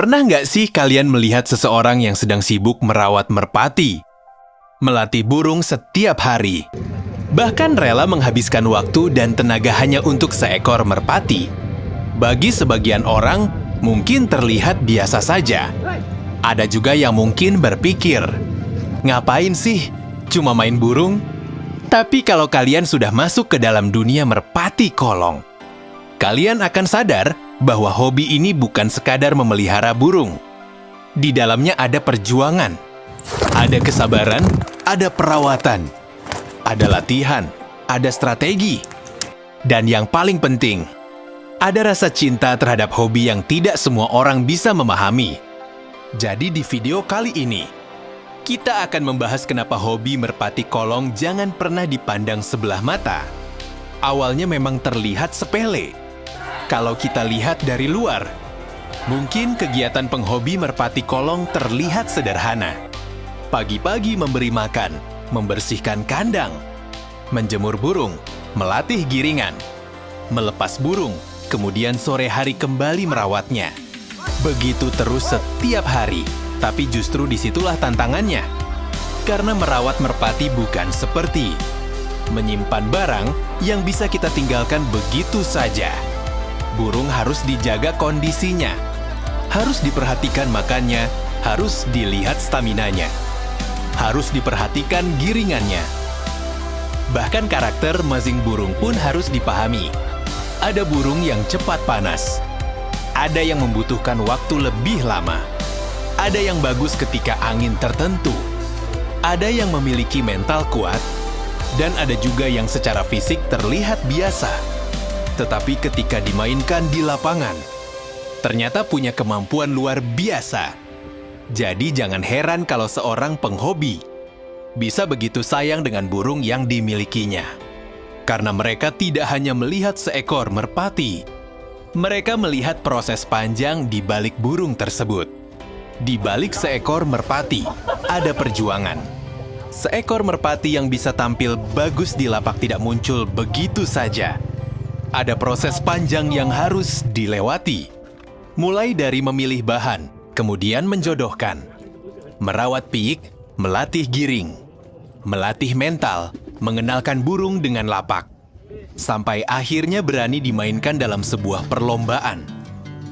Pernah nggak sih kalian melihat seseorang yang sedang sibuk merawat merpati? Melatih burung setiap hari. Bahkan rela menghabiskan waktu dan tenaga hanya untuk seekor merpati. Bagi sebagian orang, mungkin terlihat biasa saja. Ada juga yang mungkin berpikir, ngapain sih? Cuma main burung? Tapi kalau kalian sudah masuk ke dalam dunia merpati kolong, kalian akan sadar bahwa hobi ini bukan sekadar memelihara burung. Di dalamnya ada perjuangan, ada kesabaran, ada perawatan, ada latihan, ada strategi, dan yang paling penting, ada rasa cinta terhadap hobi yang tidak semua orang bisa memahami. Jadi di video kali ini, kita akan membahas kenapa hobi merpati kolong jangan pernah dipandang sebelah mata. Awalnya memang terlihat sepele. Kalau kita lihat dari luar, mungkin kegiatan penghobi merpati kolong terlihat sederhana. Pagi-pagi memberi makan, membersihkan kandang, menjemur burung, melatih giringan, melepas burung, kemudian sore hari kembali merawatnya. Begitu terus setiap hari, tapi justru disitulah tantangannya. Karena merawat merpati bukan seperti menyimpan barang yang bisa kita tinggalkan begitu saja. Burung harus dijaga kondisinya, harus diperhatikan makannya, harus dilihat staminanya, harus diperhatikan giringannya. Bahkan karakter masing burung pun harus dipahami. Ada burung yang cepat panas, ada yang membutuhkan waktu lebih lama, ada yang bagus ketika angin tertentu, ada yang memiliki mental kuat, dan ada juga yang secara fisik terlihat biasa. Tetapi ketika dimainkan di lapangan, ternyata punya kemampuan luar biasa. Jadi jangan heran kalau seorang penghobi bisa begitu sayang dengan burung yang dimilikinya. Karena mereka tidak hanya melihat seekor merpati, mereka melihat proses panjang di balik burung tersebut. Di balik seekor merpati, ada perjuangan. Seekor merpati yang bisa tampil bagus di lapak tidak muncul begitu saja. Ada proses panjang yang harus dilewati. Mulai dari memilih bahan, kemudian menjodohkan, merawat piyik, melatih giring, melatih mental, mengenalkan burung dengan lapak, sampai akhirnya berani dimainkan dalam sebuah perlombaan.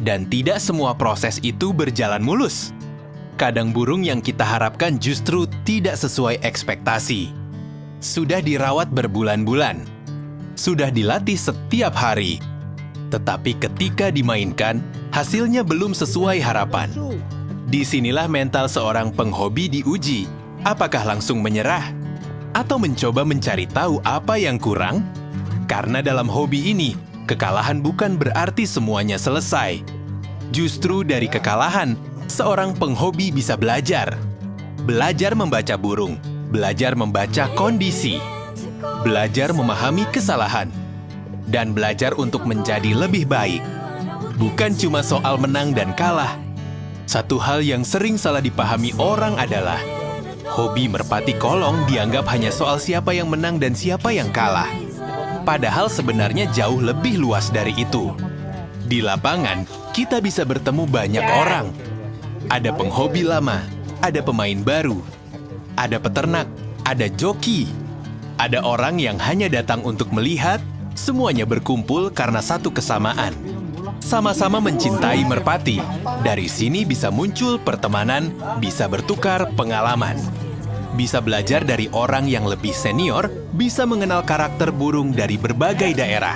Dan tidak semua proses itu berjalan mulus. Kadang burung yang kita harapkan justru tidak sesuai ekspektasi. Sudah dirawat berbulan-bulan, sudah dilatih setiap hari, tetapi ketika dimainkan, hasilnya belum sesuai harapan. Disinilah mental seorang penghobi diuji. Apakah langsung menyerah? Atau mencoba mencari tahu apa yang kurang? Karena dalam hobi ini, kekalahan bukan berarti semuanya selesai. Justru dari kekalahan, seorang penghobi bisa belajar. Belajar membaca burung, belajar membaca kondisi, belajar memahami kesalahan, dan belajar untuk menjadi lebih baik. Bukan cuma soal menang dan kalah. Satu hal yang sering salah dipahami orang adalah hobi merpati kolong dianggap hanya soal siapa yang menang dan siapa yang kalah. Padahal sebenarnya jauh lebih luas dari itu. Di lapangan, kita bisa bertemu banyak orang. Ada penghobi lama, ada pemain baru, ada peternak, ada joki. Ada orang yang hanya datang untuk melihat, semuanya berkumpul karena satu kesamaan. Sama-sama mencintai merpati. Dari sini bisa muncul pertemanan, bisa bertukar pengalaman. Bisa belajar dari orang yang lebih senior, bisa mengenal karakter burung dari berbagai daerah.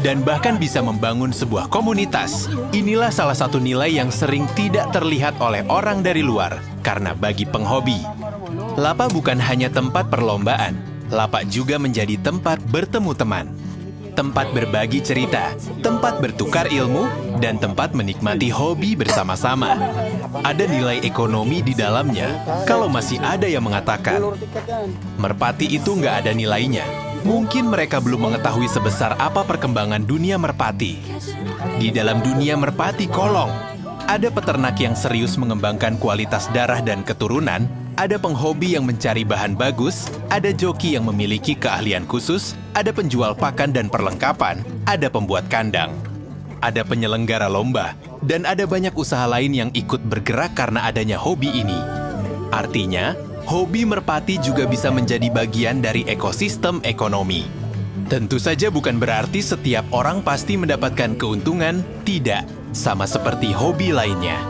Dan bahkan bisa membangun sebuah komunitas. Inilah salah satu nilai yang sering tidak terlihat oleh orang dari luar. Karena bagi penghobi, lapak bukan hanya tempat perlombaan. Lapak juga menjadi tempat bertemu teman, tempat berbagi cerita, tempat bertukar ilmu, dan tempat menikmati hobi bersama-sama. Ada nilai ekonomi di dalamnya. Kalau masih ada yang mengatakan, merpati itu nggak ada nilainya, mungkin mereka belum mengetahui sebesar apa perkembangan dunia merpati. Di dalam dunia merpati kolong, ada peternak yang serius mengembangkan kualitas darah dan keturunan, ada penghobi yang mencari bahan bagus, ada joki yang memiliki keahlian khusus, ada penjual pakan dan perlengkapan, ada pembuat kandang. ada penyelenggara lomba, dan ada banyak usaha lain yang ikut bergerak karena adanya hobi ini. Artinya, hobi merpati juga bisa menjadi bagian dari ekosistem ekonomi. Tentu saja bukan berarti setiap orang pasti mendapatkan keuntungan, tidak, sama seperti hobi lainnya.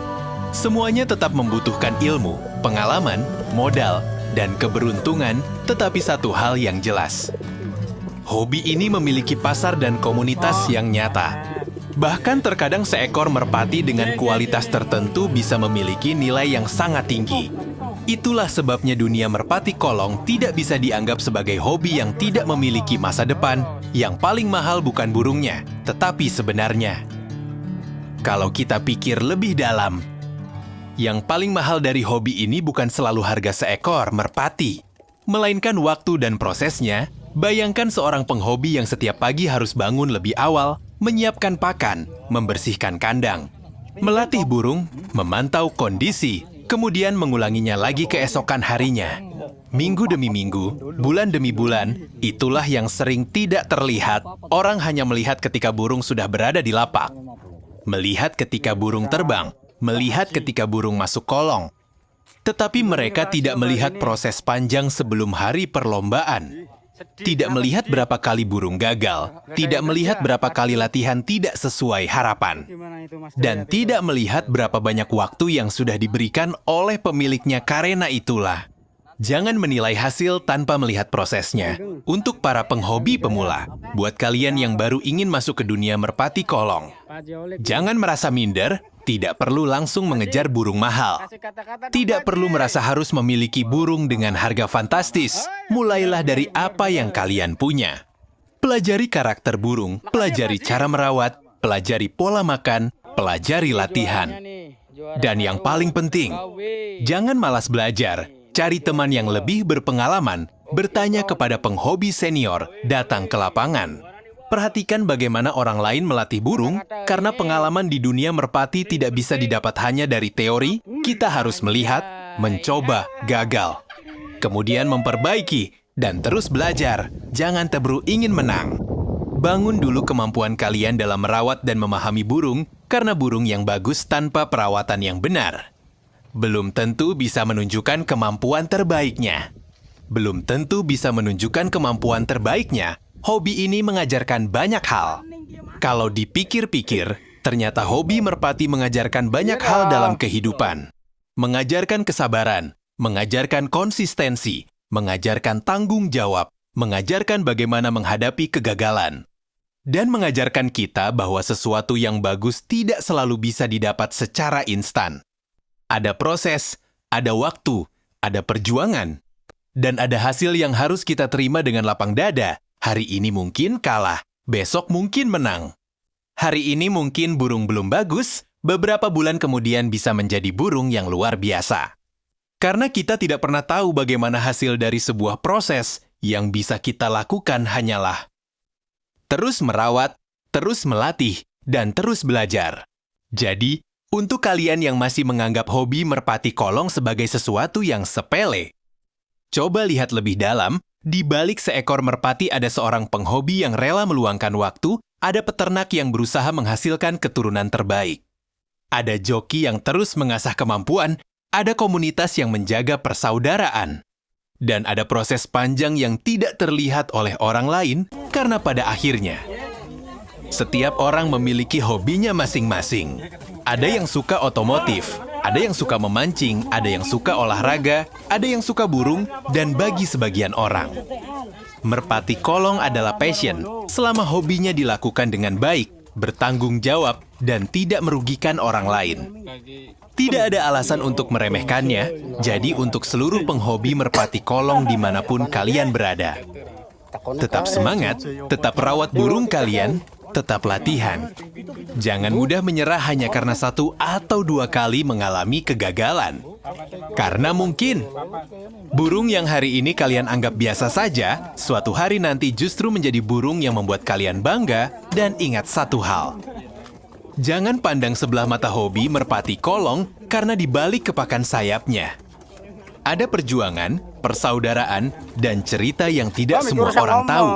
Semuanya tetap membutuhkan ilmu, pengalaman, modal, dan keberuntungan, tetapi satu hal yang jelas. Hobi ini memiliki pasar dan komunitas yang nyata. Bahkan terkadang seekor merpati dengan kualitas tertentu bisa memiliki nilai yang sangat tinggi. Itulah sebabnya dunia merpati kolong tidak bisa dianggap sebagai hobi yang tidak memiliki masa depan. Yang paling mahal bukan burungnya, tetapi sebenarnya. Kalau kita pikir lebih dalam, yang paling mahal dari hobi ini bukan selalu harga seekor merpati, melainkan waktu dan prosesnya. Bayangkan seorang penghobi yang setiap pagi harus bangun lebih awal, menyiapkan pakan, membersihkan kandang, melatih burung, memantau kondisi, kemudian mengulanginya lagi keesokan harinya. Minggu demi minggu, bulan demi bulan, itulah yang sering tidak terlihat. Orang hanya melihat ketika burung sudah berada di lapak, melihat ketika burung terbang, melihat ketika burung masuk kolong. Tetapi mereka tidak melihat proses panjang sebelum hari perlombaan. Tidak melihat berapa kali burung gagal, tidak melihat berapa kali latihan tidak sesuai harapan, dan tidak melihat berapa banyak waktu yang sudah diberikan oleh pemiliknya. Karena itulah, jangan menilai hasil tanpa melihat prosesnya. Untuk para penghobi pemula, buat kalian yang baru ingin masuk ke dunia merpati kolong, jangan merasa minder. Tidak perlu langsung mengejar burung mahal. Tidak perlu merasa harus memiliki burung dengan harga fantastis. Mulailah dari apa yang kalian punya. Pelajari karakter burung, pelajari cara merawat, pelajari pola makan, pelajari latihan. Dan yang paling penting, jangan malas belajar. Cari teman yang lebih berpengalaman, bertanya kepada penghobi senior, datang ke lapangan. Perhatikan bagaimana orang lain melatih burung, karena pengalaman di dunia merpati tidak bisa didapat hanya dari teori. Kita harus melihat, mencoba, gagal, kemudian memperbaiki, dan terus belajar. Jangan terburu ingin menang. Bangun dulu kemampuan kalian dalam merawat dan memahami burung, karena burung yang bagus tanpa perawatan yang benar belum tentu bisa menunjukkan kemampuan terbaiknya. Belum tentu bisa menunjukkan kemampuan terbaiknya. Hobi ini mengajarkan banyak hal. Kalau dipikir-pikir, ternyata hobi merpati mengajarkan banyak hal dalam kehidupan. Mengajarkan kesabaran, mengajarkan konsistensi, mengajarkan tanggung jawab, mengajarkan bagaimana menghadapi kegagalan, dan mengajarkan kita bahwa sesuatu yang bagus tidak selalu bisa didapat secara instan. Ada proses, ada waktu, ada perjuangan, dan ada hasil yang harus kita terima dengan lapang dada. Hari ini mungkin kalah, besok mungkin menang. Hari ini mungkin burung belum bagus, beberapa bulan kemudian bisa menjadi burung yang luar biasa. Karena kita tidak pernah tahu bagaimana hasil dari sebuah proses, yang bisa kita lakukan hanyalah terus merawat, terus melatih, dan terus belajar. Jadi, untuk kalian yang masih menganggap hobi merpati kolong sebagai sesuatu yang sepele, coba lihat lebih dalam. Di balik seekor merpati ada seorang penghobi yang rela meluangkan waktu, ada peternak yang berusaha menghasilkan keturunan terbaik. Ada joki yang terus mengasah kemampuan, ada komunitas yang menjaga persaudaraan. Dan ada proses panjang yang tidak terlihat oleh orang lain, karena pada akhirnya, setiap orang memiliki hobinya masing-masing. Ada yang suka otomotif, ada yang suka memancing, ada yang suka olahraga, ada yang suka burung, dan bagi sebagian orang, merpati kolong adalah passion selama hobinya dilakukan dengan baik, bertanggung jawab, dan tidak merugikan orang lain. Tidak ada alasan untuk meremehkannya, jadi untuk seluruh penghobi merpati kolong dimanapun kalian berada, tetap semangat, tetap rawat burung kalian, tetap latihan. Jangan mudah menyerah hanya karena 1 atau 2 kali mengalami kegagalan. Karena mungkin burung yang hari ini kalian anggap biasa saja, suatu hari nanti justru menjadi burung yang membuat kalian bangga. Dan ingat satu hal, jangan pandang sebelah mata hobi merpati kolong karena di balik kepakan sayapnya ada perjuangan, persaudaraan, dan cerita yang tidak semua orang tahu.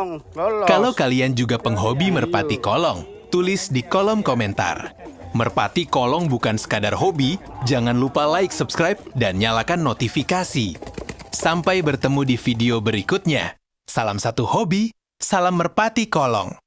Kalau kalian juga penghobi merpati kolong, Tulis di kolom komentar. Merpati kolong bukan sekadar hobi, jangan lupa like, subscribe, dan nyalakan notifikasi. Sampai bertemu di video berikutnya. Salam satu hobi, salam merpati kolong.